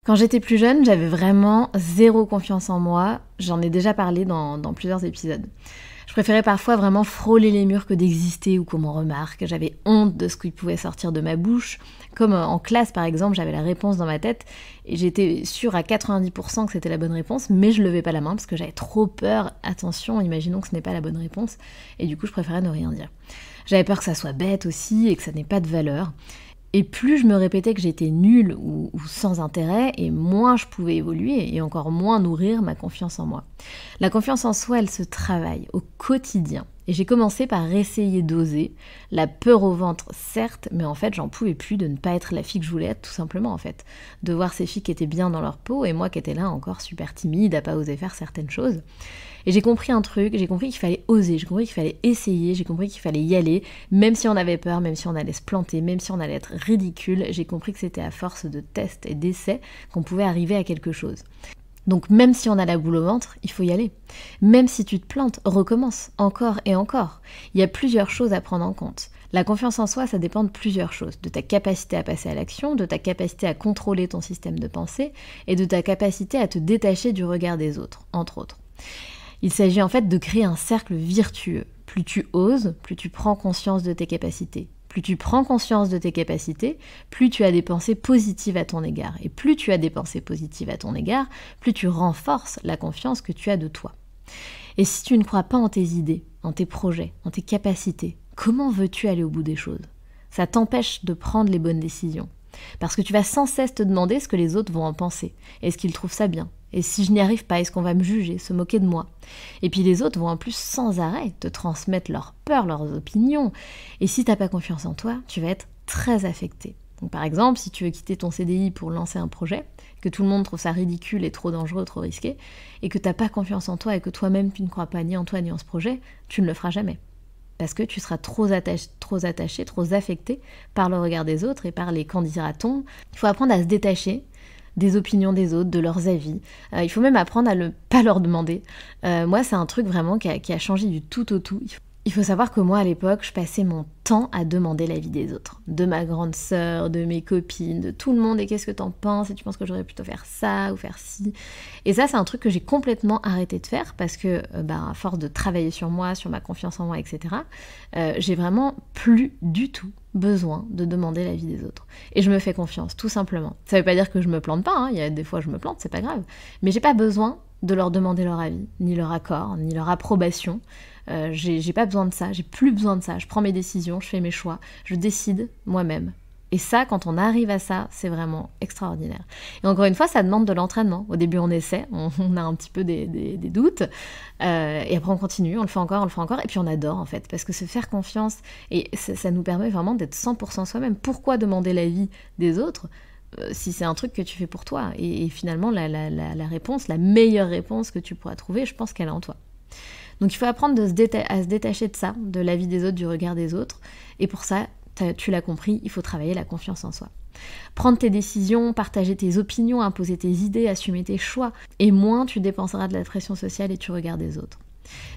Quand j'étais plus jeune, j'avais vraiment zéro confiance en moi. J'en ai déjà parlé dans plusieurs épisodes. Je préférais parfois vraiment frôler les murs que d'exister ou qu'on m'en remarque. J'avais honte de ce qui pouvait sortir de ma bouche. Comme en classe, par exemple, j'avais la réponse dans ma tête et j'étais sûre à 90% que c'était la bonne réponse, mais je levais pas la main parce que j'avais trop peur. Attention, imaginons que ce n'est pas la bonne réponse. Et du coup, je préférais ne rien dire. J'avais peur que ça soit bête aussi et que ça n'ait pas de valeur. Et plus je me répétais que j'étais nulle ou sans intérêt, et moins je pouvais évoluer et encore moins nourrir ma confiance en moi. La confiance en soi, elle se travaille au quotidien. Et j'ai commencé par essayer d'oser, la peur au ventre certes, mais en fait j'en pouvais plus de ne pas être la fille que je voulais être tout simplement en fait. De voir ces filles qui étaient bien dans leur peau et moi qui étais là encore super timide à pas oser faire certaines choses. Et j'ai compris un truc, j'ai compris qu'il fallait oser, j'ai compris qu'il fallait essayer, j'ai compris qu'il fallait y aller, même si on avait peur, même si on allait se planter, même si on allait être ridicule, j'ai compris que c'était à force de tests et d'essais qu'on pouvait arriver à quelque chose. Donc même si on a la boule au ventre, il faut y aller. Même si tu te plantes, recommence, encore et encore. Il y a plusieurs choses à prendre en compte. La confiance en soi, ça dépend de plusieurs choses. De ta capacité à passer à l'action, de ta capacité à contrôler ton système de pensée et de ta capacité à te détacher du regard des autres, entre autres. Il s'agit en fait de créer un cercle vertueux. Plus tu oses, plus tu prends conscience de tes capacités. Plus tu prends conscience de tes capacités, plus tu as des pensées positives à ton égard. Et plus tu as des pensées positives à ton égard, plus tu renforces la confiance que tu as de toi. Et si tu ne crois pas en tes idées, en tes projets, en tes capacités, comment veux-tu aller au bout des choses ? Ça t'empêche de prendre les bonnes décisions. Parce que tu vas sans cesse te demander ce que les autres vont en penser. Est-ce qu'ils trouvent ça bien ? Et si je n'y arrive pas, est-ce qu'on va me juger, se moquer de moi ? Et puis les autres vont en plus sans arrêt te transmettre leurs peurs, leurs opinions. Et si tu n'as pas confiance en toi, tu vas être très affecté. Donc par exemple, si tu veux quitter ton CDI pour lancer un projet, que tout le monde trouve ça ridicule et trop dangereux, trop risqué, et que tu n'as pas confiance en toi et que toi-même tu ne crois pas ni en toi ni en ce projet, tu ne le feras jamais. Parce que tu seras trop attaché, trop affecté par le regard des autres et par les qu'en dira-t-on. Il faut apprendre à se détacher des opinions des autres, de leurs avis. Il faut même apprendre à ne pas leur demander. Moi, c'est un truc vraiment qui a changé du tout au tout. Il faut savoir que moi, à l'époque, je passais mon temps à demander l'avis des autres. De ma grande sœur, de mes copines, de tout le monde. Et qu'est-ce que t'en penses ? Et tu penses que j'aurais plutôt faire ça ou faire ci ? Et ça, c'est un truc que j'ai complètement arrêté de faire parce que, à force de travailler sur moi, sur ma confiance en moi, etc., j'ai vraiment plus du tout besoin de demander l'avis des autres. Et je me fais confiance, tout simplement. Ça veut pas dire que je me plante pas, hein. Il y a des fois je me plante, c'est pas grave. Mais j'ai pas besoin de leur demander leur avis, ni leur accord, ni leur approbation. J'ai pas besoin de ça, j'ai plus besoin de ça. Je prends mes décisions, je fais mes choix, je décide moi-même. Et ça, quand on arrive à ça, c'est vraiment extraordinaire. Et encore une fois, ça demande de l'entraînement. Au début, on essaie, on a un petit peu des doutes, et après on continue, on le fait encore, et puis on adore en fait, parce que se faire confiance, et ça nous permet vraiment d'être 100% soi-même. Pourquoi demander l'avis des autres si c'est un truc que tu fais pour toi ? Et finalement, la réponse, la meilleure réponse que tu pourras trouver, je pense qu'elle est en toi. Donc il faut apprendre à se détacher de ça, de l'avis des autres, du regard des autres. Et pour ça, tu l'as compris, il faut travailler la confiance en soi. Prendre tes décisions, partager tes opinions, imposer tes idées, assumer tes choix. Et moins tu dépenseras de la pression sociale et du regard des autres.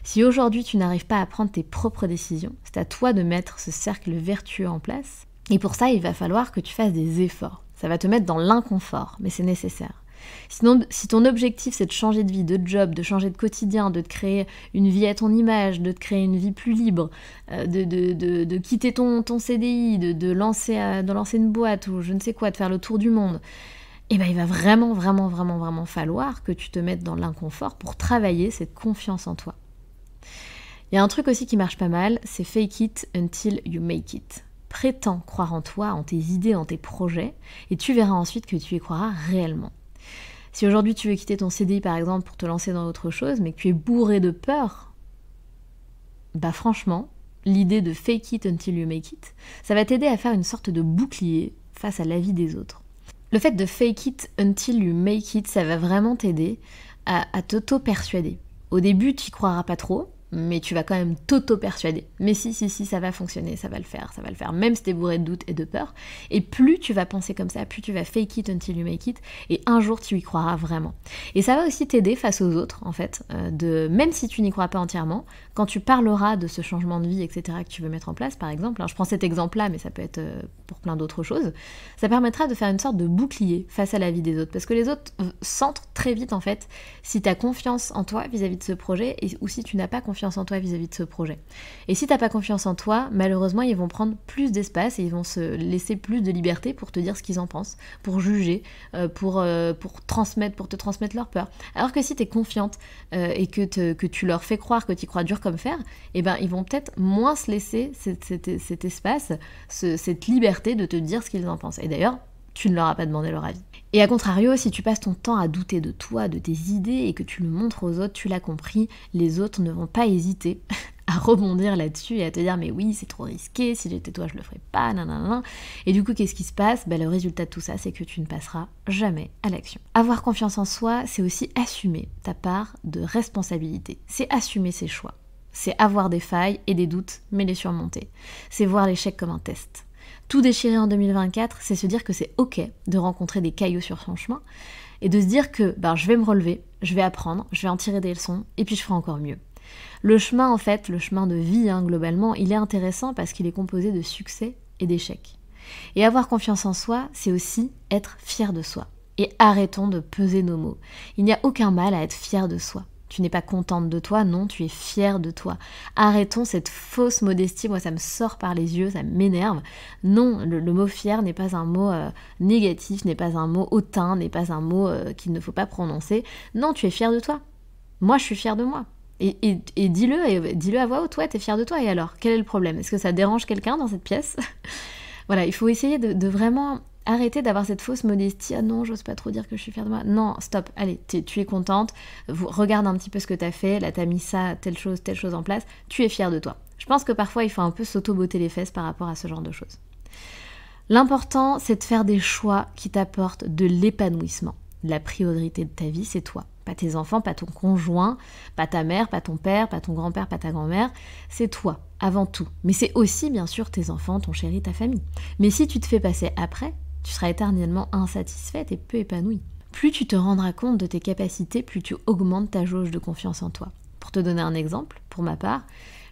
Si aujourd'hui tu n'arrives pas à prendre tes propres décisions, c'est à toi de mettre ce cercle vertueux en place. Et pour ça, il va falloir que tu fasses des efforts. Ça va te mettre dans l'inconfort, mais c'est nécessaire. Sinon, si ton objectif c'est de changer de vie, de job, de changer de quotidien, de te créer une vie à ton image, de te créer une vie plus libre, de quitter ton CDI, de lancer une boîte ou je ne sais quoi, de faire le tour du monde, il va vraiment falloir que tu te mettes dans l'inconfort pour travailler cette confiance en toi. Il y a un truc aussi qui marche pas mal, c'est fake it until you make it. Prétends croire en toi, en tes idées, en tes projets, et tu verras ensuite que tu y croiras réellement. Si aujourd'hui tu veux quitter ton CDI par exemple pour te lancer dans autre chose, mais que tu es bourré de peur, franchement, l'idée de fake it until you make it, ça va t'aider à faire une sorte de bouclier face à l'avis des autres. Le fait de fake it until you make it, ça va vraiment t'aider à t'auto-persuader. Au début, tu y croiras pas trop, mais tu vas quand même t'auto-persuader. Mais si, ça va fonctionner, ça va le faire, même si t'es bourré de doutes et de peur. Et plus tu vas penser comme ça, plus tu vas fake it until you make it, et un jour tu y croiras vraiment. Et ça va aussi t'aider face aux autres, en fait, même si tu n'y crois pas entièrement, quand tu parleras de ce changement de vie, etc., que tu veux mettre en place, par exemple, je prends cet exemple-là, mais ça peut être pour plein d'autres choses, ça permettra de faire une sorte de bouclier face à la vie des autres, parce que les autres sentent très vite, en fait, si tu as confiance en toi vis-à-vis de ce projet, ou si tu n'as pas confiance en toi vis-à-vis de ce projet. Et si t'as pas confiance en toi, malheureusement, ils vont prendre plus d'espace et ils vont se laisser plus de liberté pour te dire ce qu'ils en pensent, pour juger, pour te transmettre leur peur. Alors que si t'es confiante et que tu leur fais croire que tu crois dur comme fer, eh ben, ils vont peut-être moins se laisser cet espace, cette liberté de te dire ce qu'ils en pensent. Et d'ailleurs, tu ne leur as pas demandé leur avis. Et à contrario, si tu passes ton temps à douter de toi, de tes idées, et que tu le montres aux autres, tu l'as compris, les autres ne vont pas hésiter à rebondir là-dessus et à te dire mais oui, c'est trop risqué, si j'étais toi, je le ferais pas, nanana. Et du coup, qu'est-ce qui se passe ? Le résultat de tout ça, c'est que tu ne passeras jamais à l'action. Avoir confiance en soi, c'est aussi assumer ta part de responsabilité. C'est assumer ses choix. C'est avoir des failles et des doutes, mais les surmonter. C'est voir l'échec comme un test. Tout déchirer en 2024, c'est se dire que c'est ok de rencontrer des cailloux sur son chemin et de se dire que je vais me relever, je vais apprendre, je vais en tirer des leçons et puis je ferai encore mieux. Le chemin, en fait, le chemin de vie, globalement, il est intéressant parce qu'il est composé de succès et d'échecs. Et avoir confiance en soi, c'est aussi être fier de soi. Et arrêtons de peser nos mots. Il n'y a aucun mal à être fier de soi. Tu n'es pas contente de toi, non, tu es fière de toi. Arrêtons cette fausse modestie, moi ça me sort par les yeux, ça m'énerve. Non, le mot fier n'est pas un mot négatif, n'est pas un mot hautain, n'est pas un mot qu'il ne faut pas prononcer. Non, tu es fière de toi. Moi, je suis fière de moi. Et dis-le à voix haute, ouais, t'es fière de toi, et alors, quel est le problème ? Est-ce que ça dérange quelqu'un dans cette pièce ? Voilà, il faut essayer de vraiment arrêter d'avoir cette fausse modestie. Ah non, j'ose pas trop dire que je suis fière de moi. Non, stop, allez, tu es contente, regarde un petit peu ce que t'as fait, là t'as mis ça, telle chose en place, tu es fière de toi. Je pense que parfois il faut un peu s'auto-botter les fesses par rapport à ce genre de choses. L'important, c'est de faire des choix qui t'apportent de l'épanouissement. La priorité de ta vie, c'est toi. Pas tes enfants, pas ton conjoint, pas ta mère, pas ton père, pas ton grand-père, pas ta grand-mère. C'est toi, avant tout. Mais c'est aussi, bien sûr, tes enfants, ton chéri, ta famille. Mais si tu te fais passer après, tu seras éternellement insatisfaite et peu épanouie. Plus tu te rendras compte de tes capacités, plus tu augmentes ta jauge de confiance en toi. Pour te donner un exemple, pour ma part,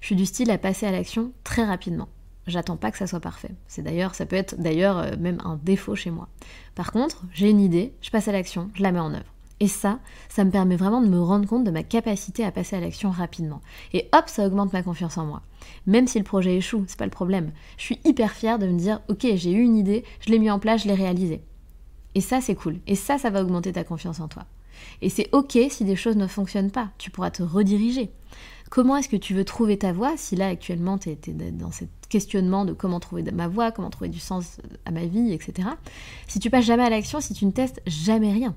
je suis du style à passer à l'action très rapidement. J'attends pas que ça soit parfait. Ça peut être d'ailleurs même un défaut chez moi. Par contre, j'ai une idée, je passe à l'action, je la mets en œuvre. Et ça me permet vraiment de me rendre compte de ma capacité à passer à l'action rapidement. Et hop, ça augmente ma confiance en moi. Même si le projet échoue, c'est pas le problème. Je suis hyper fière de me dire, ok, j'ai eu une idée, je l'ai mis en place, je l'ai réalisée. Et ça, c'est cool. Et ça va augmenter ta confiance en toi. Et c'est ok si des choses ne fonctionnent pas. Tu pourras te rediriger. Comment est-ce que tu veux trouver ta voie si là, actuellement, tu es dans ce questionnement de comment trouver ma voie, comment trouver du sens à ma vie, etc. Si tu passes jamais à l'action, si tu ne testes jamais rien.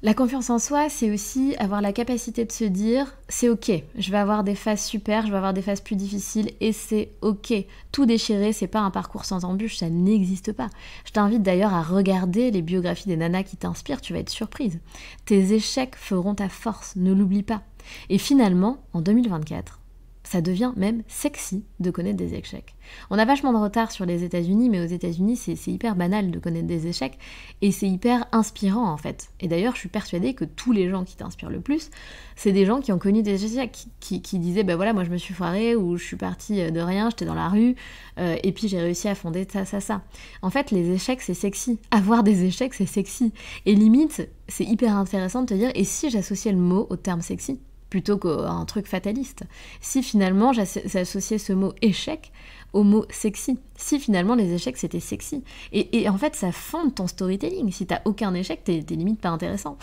La confiance en soi, c'est aussi avoir la capacité de se dire « c'est ok, je vais avoir des phases super, je vais avoir des phases plus difficiles et c'est ok ». Tout déchirer, c'est pas un parcours sans embûches, ça n'existe pas. Je t'invite d'ailleurs à regarder les biographies des nanas qui t'inspirent, tu vas être surprise. Tes échecs feront ta force, ne l'oublie pas. Et finalement, en 2024, ça devient même sexy de connaître des échecs. On a vachement de retard sur les États-Unis, mais aux États-Unis, c'est hyper banal de connaître des échecs, et c'est hyper inspirant en fait. Et d'ailleurs, je suis persuadée que tous les gens qui t'inspirent le plus, c'est des gens qui ont connu des échecs, qui disaient, voilà, moi je me suis foirée, ou je suis partie de rien, j'étais dans la rue, et puis j'ai réussi à fonder ça. En fait, les échecs, c'est sexy. Avoir des échecs, c'est sexy. Et limite, c'est hyper intéressant de te dire, et si j'associais le mot au terme sexy plutôt qu'à un truc fataliste. Si finalement j'associais ce mot échec au mot sexy. Si finalement les échecs c'était sexy. Et en fait ça fonde ton storytelling. Si t'as aucun échec, t'es limite pas intéressant.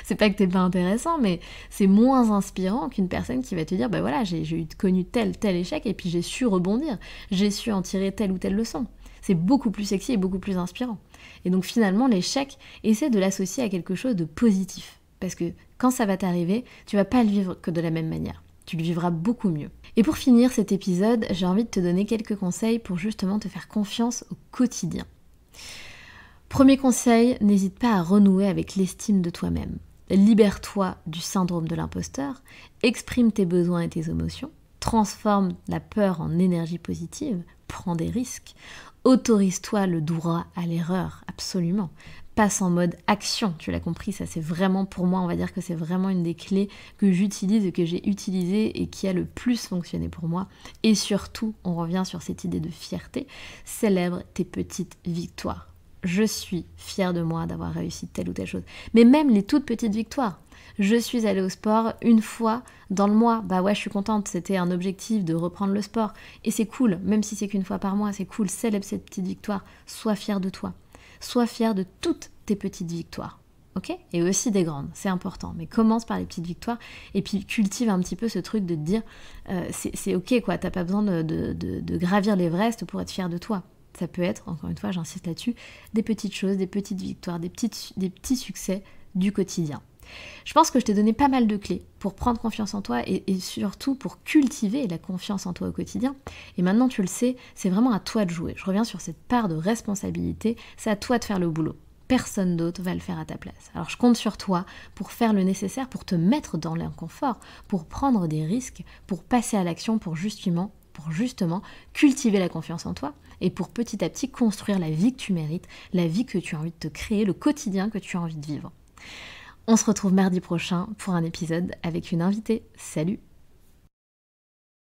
C'est pas que t'es pas intéressant, mais c'est moins inspirant qu'une personne qui va te dire voilà, j'ai connu tel échec et puis j'ai su rebondir. J'ai su en tirer telle ou telle leçon. C'est beaucoup plus sexy et beaucoup plus inspirant. Et donc finalement l'échec, essaie de l'associer à quelque chose de positif. Parce que quand ça va t'arriver, tu vas pas le vivre que de la même manière. Tu le vivras beaucoup mieux. Et pour finir cet épisode, j'ai envie de te donner quelques conseils pour justement te faire confiance au quotidien. Premier conseil, n'hésite pas à renouer avec l'estime de toi-même. Libère-toi du syndrome de l'imposteur, exprime tes besoins et tes émotions, transforme la peur en énergie positive, prends des risques, autorise-toi le droit à l'erreur, absolument. Passe en mode action, tu l'as compris, ça c'est vraiment pour moi, on va dire que c'est vraiment une des clés que j'utilise et que j'ai utilisées et qui a le plus fonctionné pour moi. Et surtout, on revient sur cette idée de fierté, célèbre tes petites victoires. Je suis fière de moi d'avoir réussi telle ou telle chose. Mais même les toutes petites victoires. Je suis allée au sport une fois dans le mois. Bah ouais, je suis contente, c'était un objectif de reprendre le sport. Et c'est cool, même si c'est qu'une fois par mois, c'est cool, célèbre cette petite victoire. Sois fière de toi. Sois fière de toutes tes petites victoires. Ok ? Et aussi des grandes, c'est important. Mais commence par les petites victoires et puis cultive un petit peu ce truc de te dire c'est ok quoi, t'as pas besoin de gravir l'Everest pour être fière de toi. Ça peut être, encore une fois, j'insiste là-dessus, des petites choses, des petites victoires, des petits succès du quotidien. Je pense que je t'ai donné pas mal de clés pour prendre confiance en toi et surtout pour cultiver la confiance en toi au quotidien. Et maintenant, tu le sais, c'est vraiment à toi de jouer. Je reviens sur cette part de responsabilité, c'est à toi de faire le boulot. Personne d'autre va le faire à ta place. Alors je compte sur toi pour faire le nécessaire, pour te mettre dans l'inconfort, pour prendre des risques, pour passer à l'action, pour justement cultiver la confiance en toi et pour petit à petit construire la vie que tu mérites, la vie que tu as envie de te créer, le quotidien que tu as envie de vivre. On se retrouve mardi prochain pour un épisode avec une invitée. Salut!